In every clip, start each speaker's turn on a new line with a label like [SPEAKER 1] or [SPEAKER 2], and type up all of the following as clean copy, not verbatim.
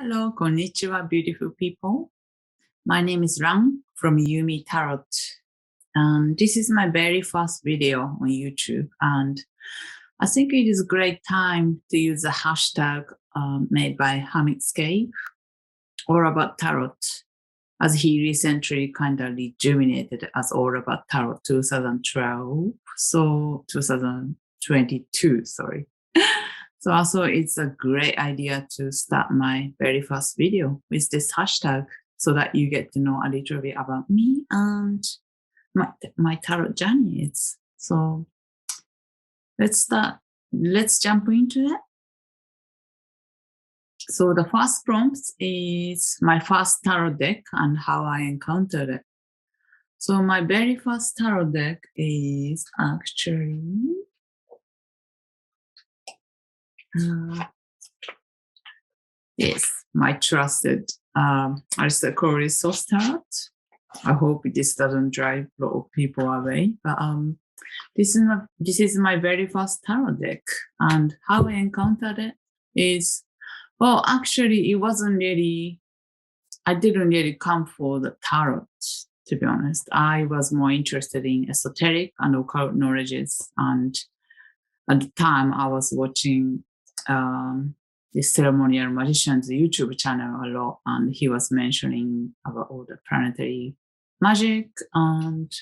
[SPEAKER 1] Hello, konnichiwa, beautiful people. My name is Ran from Yumi Tarot. And this is my very first video on YouTube. And I think it is a great time to use a hashtag made by Hermit all about tarot, as he recently kind of rejuvenated as all about tarot 2012. So 2022, sorry. So also it's a great idea to start my very first video with this hashtag so that you get to know a little bit about me and my tarot journey. So let's start. Let's jump into it. So the first prompt is my first tarot deck and how I encountered it. So my very first tarot deck is actually yes, my trusted Aristocrat Source Tarot. I hope this doesn't drive a lot of people away. But this is my very first tarot deck, and how I encountered it is, well, actually, it wasn't really. I didn't really come for the tarot, to be honest. I was more interested in esoteric and occult knowledges, and at the time, I was watching the ceremonial magician's YouTube channel a lot, and he was mentioning about all the planetary magic and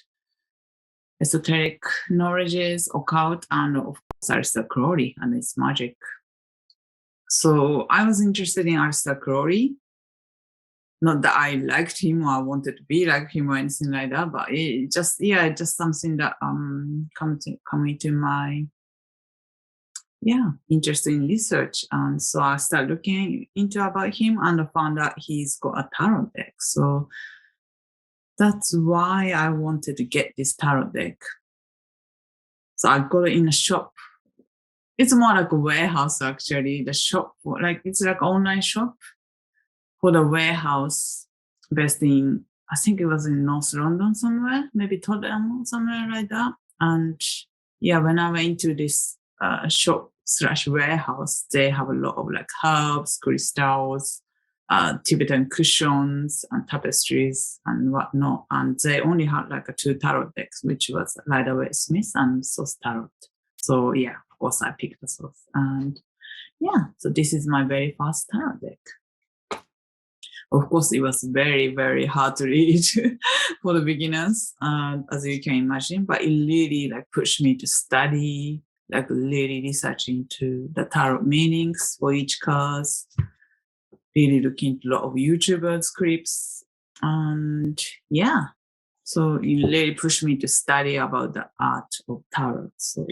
[SPEAKER 1] esoteric knowledges, occult, and of course Aleister Crowley and his magic. So I was interested in Aleister Crowley. Not that I liked him or I wanted to be like him or anything like that, but it just something that come into my interesting research. And so I started looking into about him and I found out he's got a tarot deck. So that's why I wanted to get this tarot deck. So I got it in a shop. It's more like a warehouse actually. The shop, it's like an online shop for the warehouse based in, I think it was in North London somewhere, maybe Tottenham or somewhere like that. And when I went to this shop/warehouse, they have a lot of like herbs, crystals, Tibetan cushions and tapestries and whatnot. And they only had like 2 tarot decks, which was Rider-Waite-Smith and Source Tarot. So of course I picked the Source. And so this is my very first tarot deck. Of course, it was very, very hard to read for the beginners, as you can imagine, but it really pushed me to study, really research into the tarot meanings for each card, really looking into a lot of YouTuber scripts. And so it really pushed me to study about the art of tarot. So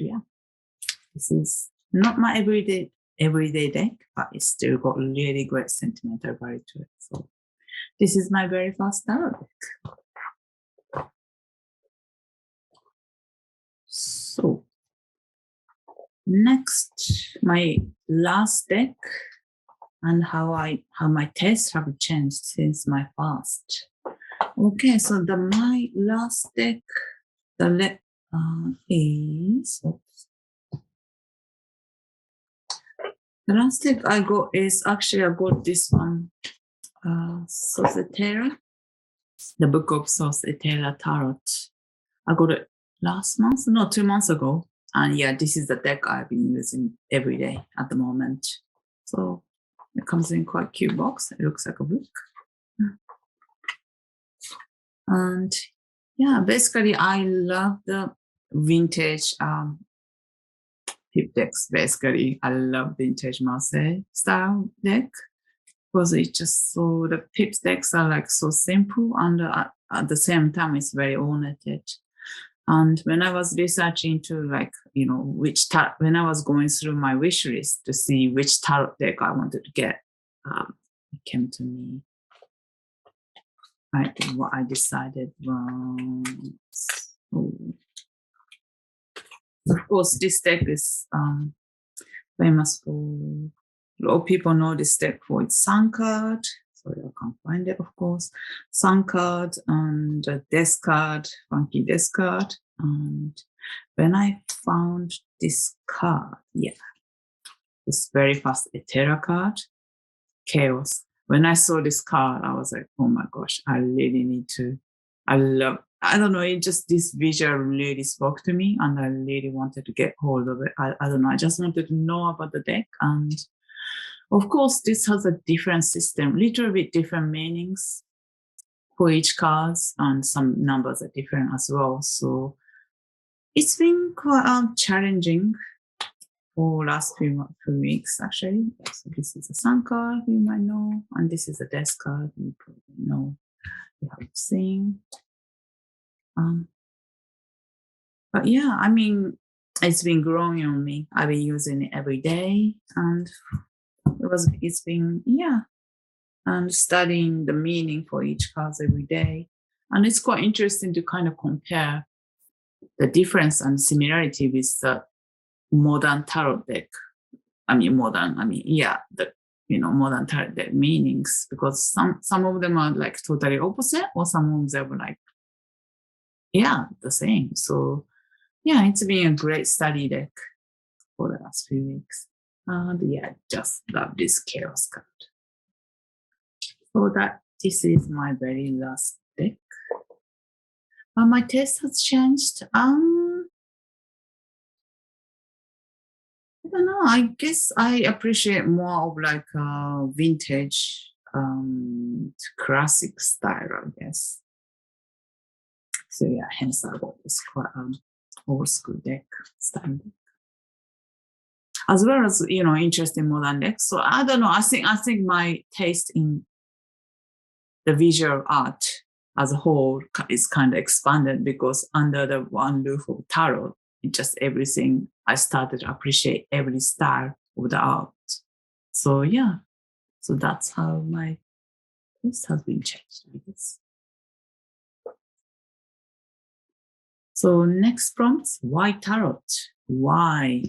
[SPEAKER 1] this is not my everyday deck, but it's still got really great sentimental value to it. So this is my very first tarot deck. So next, my last deck and how my tastes have changed since my first. Okay, so my last deck, the last deck I got is actually I got this one, Source Etera, the Book of Source Etera Tarot. I got it 2 months ago. And this is the deck I've been using every day at the moment. So it comes in quite cute box. It looks like a book. And basically I love the vintage pip decks. Basically, I love vintage Marseille style deck because it's just so the pip decks are so simple and at the same time it's very ornamented. And when I was researching to when I was going through my wish list to see which tarot deck I wanted to get, it came to me. I think what I decided was, of course, this deck is famous for, a lot of people know this deck for its Sun card. Sorry, I can't find it, of course. Sun card and Death card, funky Death card. And when I found this card, this very first Etera card, Chaos. when I saw this card, I was like, oh my gosh, I really need to. I don't know, it just this visual really spoke to me and I really wanted to get hold of it. I don't know, I just wanted to know about the deck. And of course, this has a different system, little bit different meanings for each cards, and some numbers are different as well. So it's been quite challenging for last few weeks actually. So this is a sun card, you might know, and this is a death card, you probably know, you have seen. But yeah, I mean, it's been growing on me. I've been using it every day, and it's been and studying the meaning for each card every day, and it's quite interesting to kind of compare the difference and similarity with the modern tarot deck. The modern tarot deck meanings, because some of them are like totally opposite, or some of them are like the same. So yeah, it's been a great study deck for the last few weeks. And just love this chaos card. So this is my very last deck. My taste has changed. I don't know. I guess I appreciate more of like vintage, classic style, I guess. So yeah, hence I got this quite old school deck style. As well as interesting modern decks. So I don't know. I think my taste in the visual art as a whole is kind of expanded, because under the one roof of tarot, it just everything, I started to appreciate every style of the art. So yeah, so that's how my taste has been changed, I guess. So next prompt, why tarot? Why?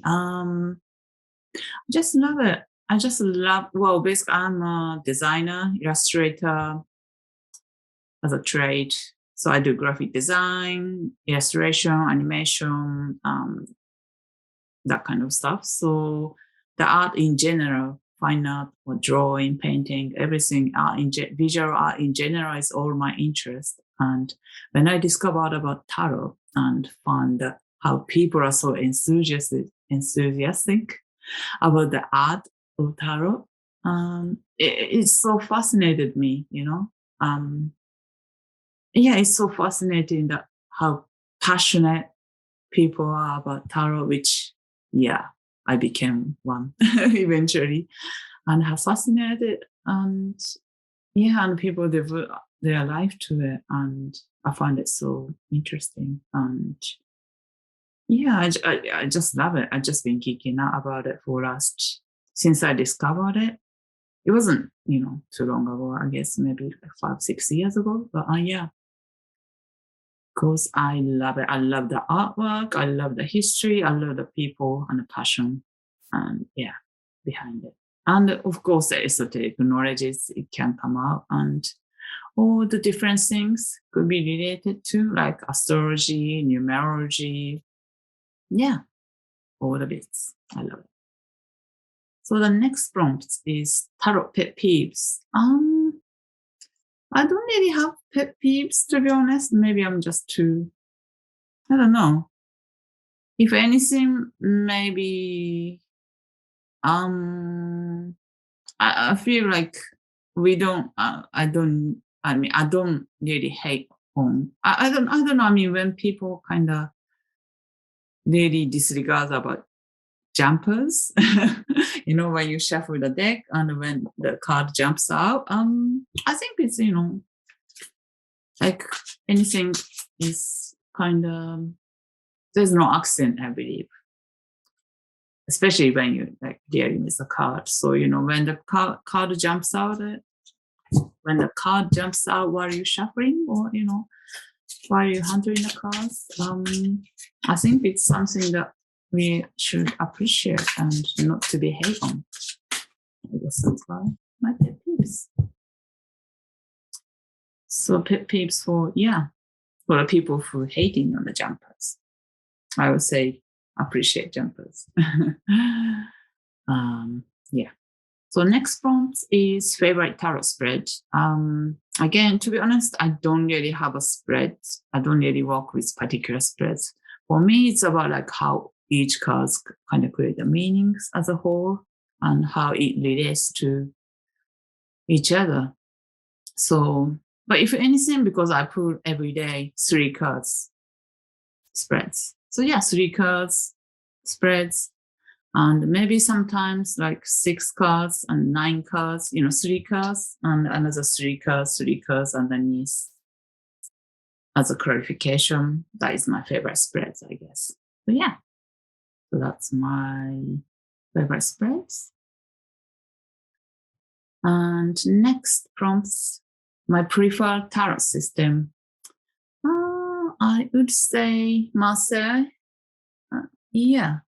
[SPEAKER 1] Just love it. I just love, well, basically I'm a designer, illustrator as a trade. So I do graphic design, illustration, animation, that kind of stuff. So the art in general, fine art or drawing, painting, everything, visual art in general is all my interest. And when I discovered about tarot and found how people are so enthusiastic about the art of tarot, it so fascinated me, it's so fascinating that how passionate people are about tarot, which, I became one eventually, and how fascinated, and and people devote their life to it, and I find it so interesting, and I just love it. I've just been geeking out about it since I discovered it. It wasn't, too long ago, I guess maybe like 5-6 years ago, but because I love it. I love the artwork. I love the history. I love the people and the passion, and behind it. And of course, the esoteric knowledge it can come out, and all the different things could be related to, like astrology, numerology. Yeah, all the bits. I love it. So the next prompt is tarot pet peeves. I don't really have pet peeves, to be honest. Maybe I'm just too, I don't know. If anything, maybe I feel like we don't I don't really hate on I don't know. I mean, when people kind of really disregard about jumpers, when you shuffle the deck and when the card jumps out, I think it's like anything is kind of, there's no accent, I believe, especially when you like dealing with the card. So when the card jumps out, when the card jumps out while you're shuffling, or while you're handling the cards, I think it's something that we should appreciate and not to be hate on. I guess that's why my pet peeves. So pet peeves for the people who hating on the jumpers. I would say appreciate jumpers. Yeah. So next prompt is favorite tarot spread. Again, to be honest, I don't really have a spread. I don't really work with particular spreads. For me, it's about like how each cards kind of create the meanings as a whole and how it relates to each other. So, but if anything, because I pull every day 3 cards spreads. So yeah, 3 cards spreads, and maybe sometimes like 6 cards and 9 cards, 3 cards and another 3 cards underneath as a clarification. That is my favorite spreads, I guess. So yeah, so that's my favorite spreads. And next prompts, my preferred tarot system. I would say Marseille. Yeah.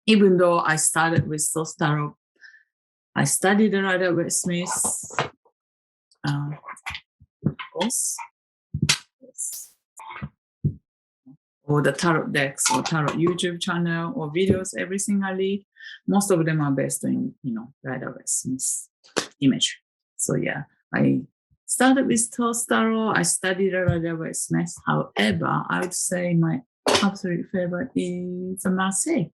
[SPEAKER 1] Even though I started with Source Tarot, I studied Rider Waite Smith. Of course. Yes. Or the tarot decks or tarot YouTube channel or videos, everything I read, most of them are based on, Rider Waite Smith image. So yeah, I started with Source Tarot. I studied Rider Waite Smith. However, I would say my absolute favorite is Marseille.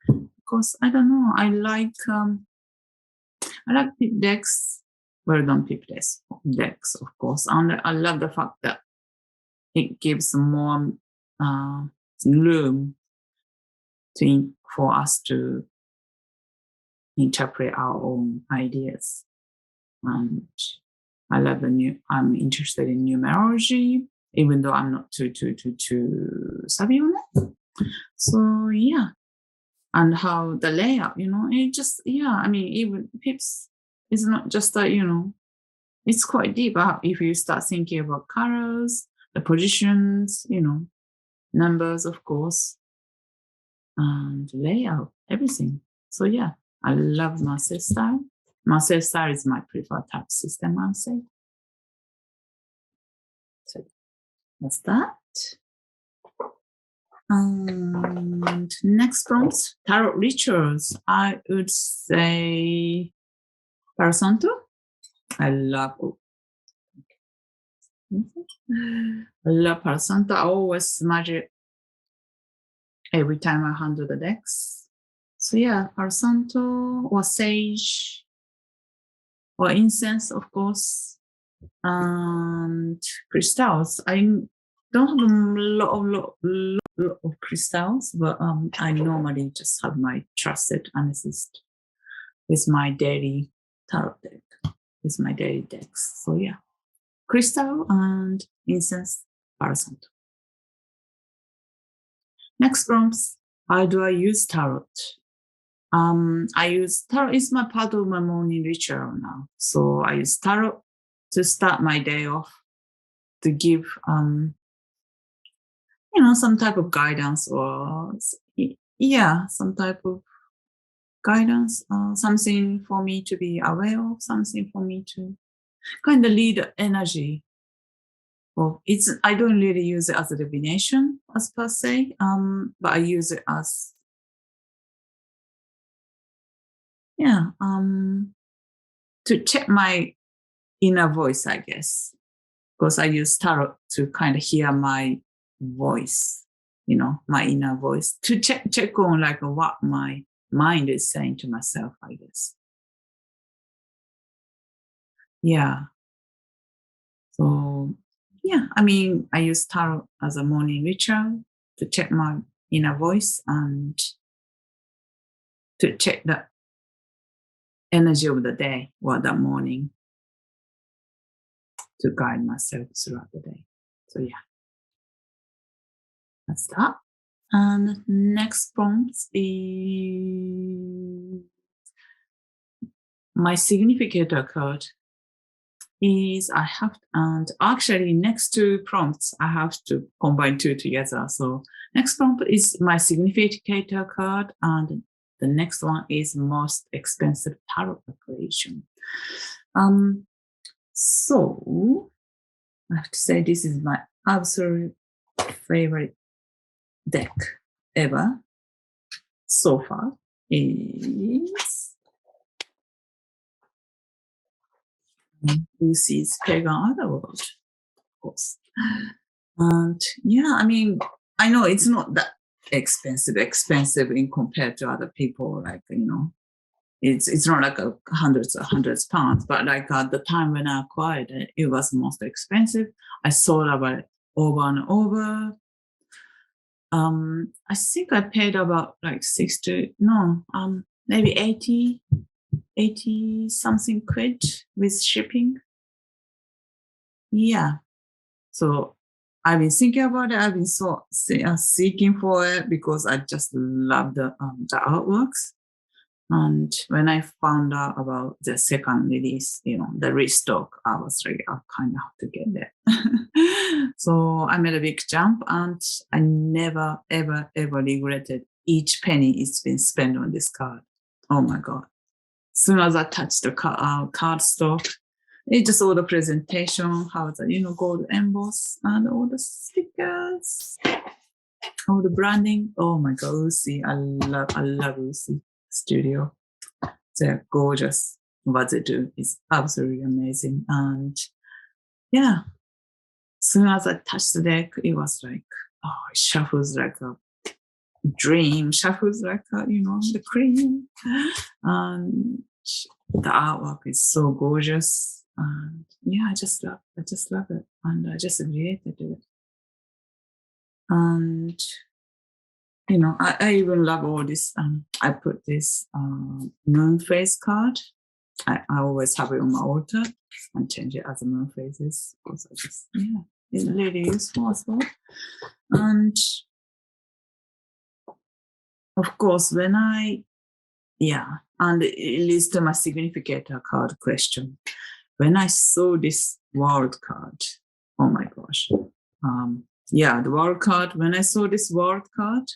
[SPEAKER 1] Because I don't know, I like decks, well done decks, of course, and I love the fact that it gives more room for us to interpret our own ideas. And I love I'm interested in numerology, even though I'm not too savvy on it. So yeah. And how the layout, it just, even pips is not just that, it's quite deep. If you start thinking about colors, the positions, numbers, of course, and layout, everything. So yeah, I love Marseille style. Marseille style is my preferred type system, I'll say. So that's that. And next prompt, tarot rituals. I would say Palo Santo. I love Palo Santo. I always smudge it every time I handle the decks. So yeah, Palo Santo or sage or incense, of course, and crystals. I don't have a lot of crystals, but I normally just have my trusted amethyst with my daily tarot deck, with my daily decks. So yeah, crystal and incense, Palo Santo. Next prompts, how do I use tarot? I use tarot is my part of my morning ritual now. So I use tarot to start my day off, to give some type of guidance or some type of guidance, something for me to be aware of, something for me to kind of lead the energy. Well, I don't really use it as a divination as per se, but I use it as to check my inner voice, I guess, because I use tarot to kind of hear my voice, my inner voice, to check on like what my mind is saying to myself, I guess. Yeah. So yeah, I use tarot as a morning ritual to check my inner voice and to check the energy of the day or that morning to guide myself throughout the day. So yeah, that's that. And next prompt is my significator card. I have, and actually next 2 prompts, I have to combine 2 together. So next prompt is my significator card, and the next one is most expensive tarot preparation. So I have to say this is my absolute favorite deck ever so far. Is Lucy's Pagan Otherworld, of course. And yeah, I mean, I know it's not that expensive in compared to other people, like, it's not like hundreds of pounds, but like at the time when I acquired it, it was most expensive. I thought about it over and over. I think I paid about like maybe 80 something quid with shipping. Yeah. So I've been thinking about it. I've been seeking for it because I just love the artworks. And when I found out about the second release, the restock, I was like, I kind of have to get it. So I made a big jump, and I never, ever, ever regretted each penny it's been spent on this card. Oh my God. As soon as I touched the card stock, it's just all the presentation, how the, gold emboss and all the stickers, all the branding. Oh my God, Lucy. I love Lucy Studio. They're gorgeous. What they do is absolutely amazing. And yeah, as soon as I touched the deck, it was like, it shuffles like a dream, shuffles like the cream. And the artwork is so gorgeous. And yeah, I just love it. And I just related to it. And I even love all this. I put this moon phase card. I always have it on my altar and change it as a moon phases because it's really useful as well. And of course, and it leads to my significator card question. When I saw this world card, oh my gosh. The world card, when I saw this world card,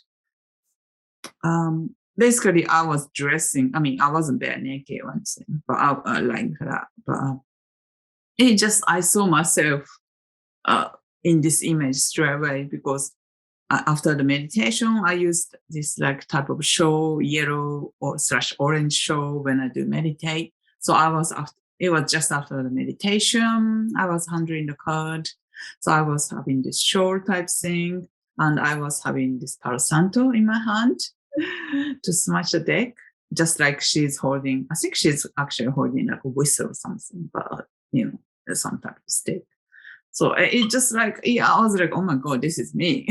[SPEAKER 1] basically I was dressing. I mean, I wasn't bare naked once, but I like that. But I saw myself in this image straight away because after the meditation, I used this like type of show, yellow or /orange show when I do meditate. So it was just after the meditation, I was handling the card. So I was having this show type thing, and I was having this Palo Santo in my hand to smash the deck, just like she's holding, I think she's actually holding like a whistle or something, but some type of stick. So it just like, I was like, oh my God, this is me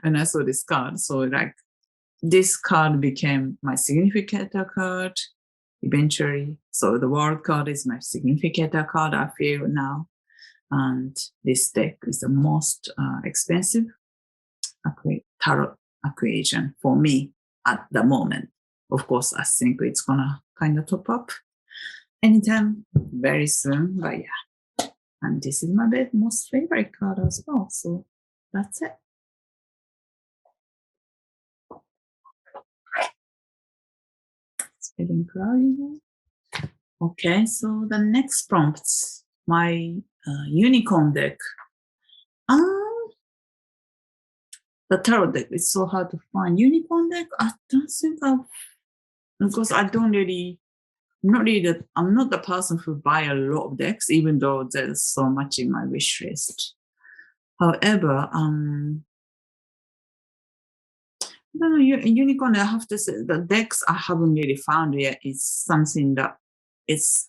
[SPEAKER 1] when I saw this card. So like this card became my significator card eventually. So the world card is my significator card, I feel now. And this deck is the most expensive tarot equation for me at the moment. Of course, I think it's going to kind of top up anytime very soon, but yeah. And this is my most favorite card as well. So that's it. It's getting cloudy. Okay, so the next prompts, my unicorn deck. The tarot deck is so hard to find. Unicorn deck, I don't think because I don't really, I'm not the person who buy a lot of decks, even though there's so much in my wish list. However, I don't know, unicorn, I have to say, the decks I haven't really found yet is something that is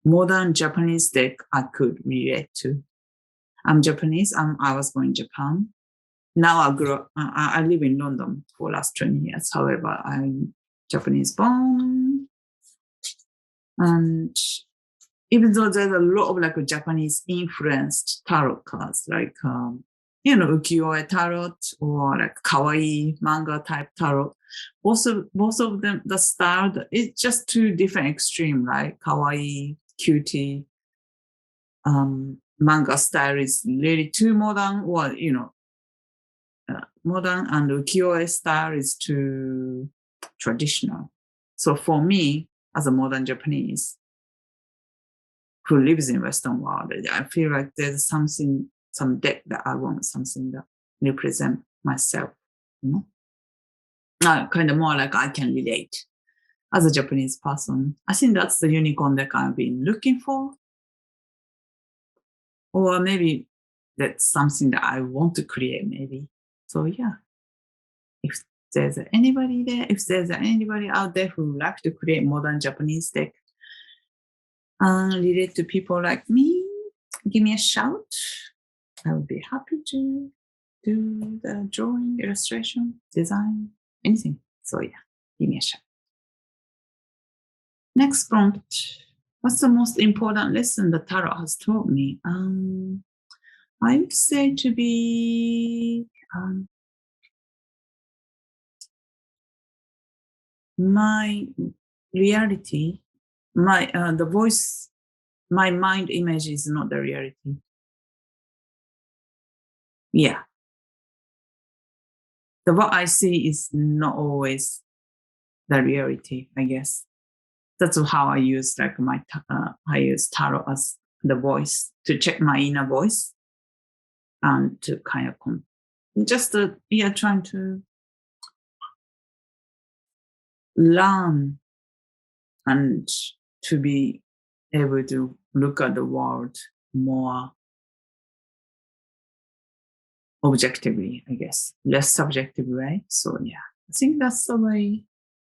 [SPEAKER 1] modern Japanese deck I could relate to. I'm Japanese. I was born in Japan. Now I live in London for the last 20 years. However, I'm Japanese born. And even though there's a lot of like Japanese influenced tarot cards, like, ukiyo-e tarot or like kawaii manga type tarot, both of them, the style, it's just two different extremes, right? Kawaii, cutie, manga style is really too modern, or, modern, and ukiyo-e style is too traditional. So for me, as a modern Japanese who lives in Western world, I feel like there's some deck that I want, something that represent myself, kind of more like I can relate. as a Japanese person. I think that's the unicorn deck I've been looking for. Or maybe that's something that I want to create, maybe. So yeah, if there's anybody there, if there's anybody out there who would like to create modern Japanese deck related to people like me, give me a shout. I would be happy to do the drawing, illustration, design, anything. So yeah, give me a shout. Next prompt. What's the most important lesson the tarot has taught me? I would say to be my reality, my the voice, my mind image is not the reality. Yeah. What I see is not always the reality, I guess. That's how I use I use tarot as the voice to check my inner voice and to kind of trying to learn and to be able to look at the world more objectively, I guess, less subjective way. So yeah, I think that's the way.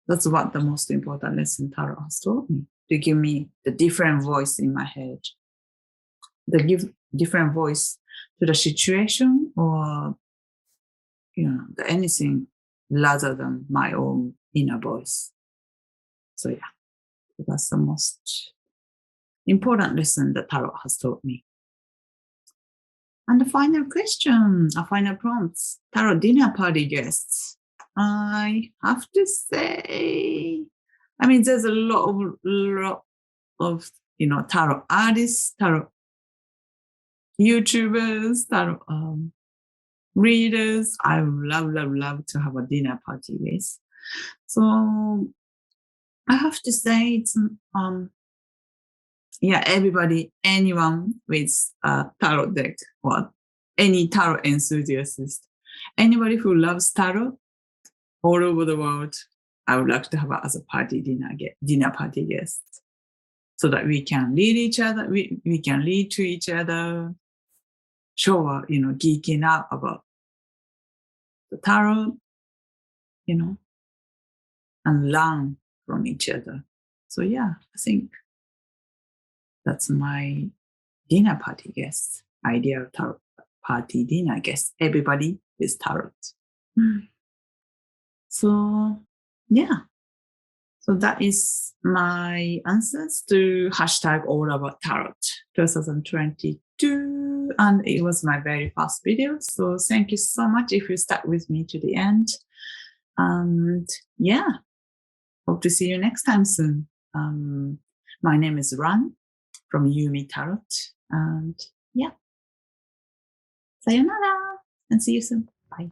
[SPEAKER 1] That's what the most important lesson tarot has taught me, to give me the different voice in my head, the give different voice to the situation or anything rather than my own inner voice. So yeah, that's the most important lesson that tarot has taught me. And the final question, a final prompt, tarot dinner party guests. I have to say, I mean, there's a lot of tarot artists, tarot YouTubers, tarot readers. I love to have a dinner party with. So I have to say it's everybody, anyone with a tarot deck or any tarot enthusiast, anybody who loves tarot all over the world, I would like to have as a dinner party guest, so that we can read each other, we can read to each other, show geeking out about the tarot, and learn from each other. So yeah, I think that's my dinner party guest idea of tarot party dinner guest. Everybody with tarot. So yeah. So that is my answers to hashtag all about tarot 2022. And it was my very first video. So thank you so much if you stuck with me to the end. And yeah, hope to see you next time soon. My name is Ran from Yumi Tarot. And yeah, sayonara and see you soon. Bye.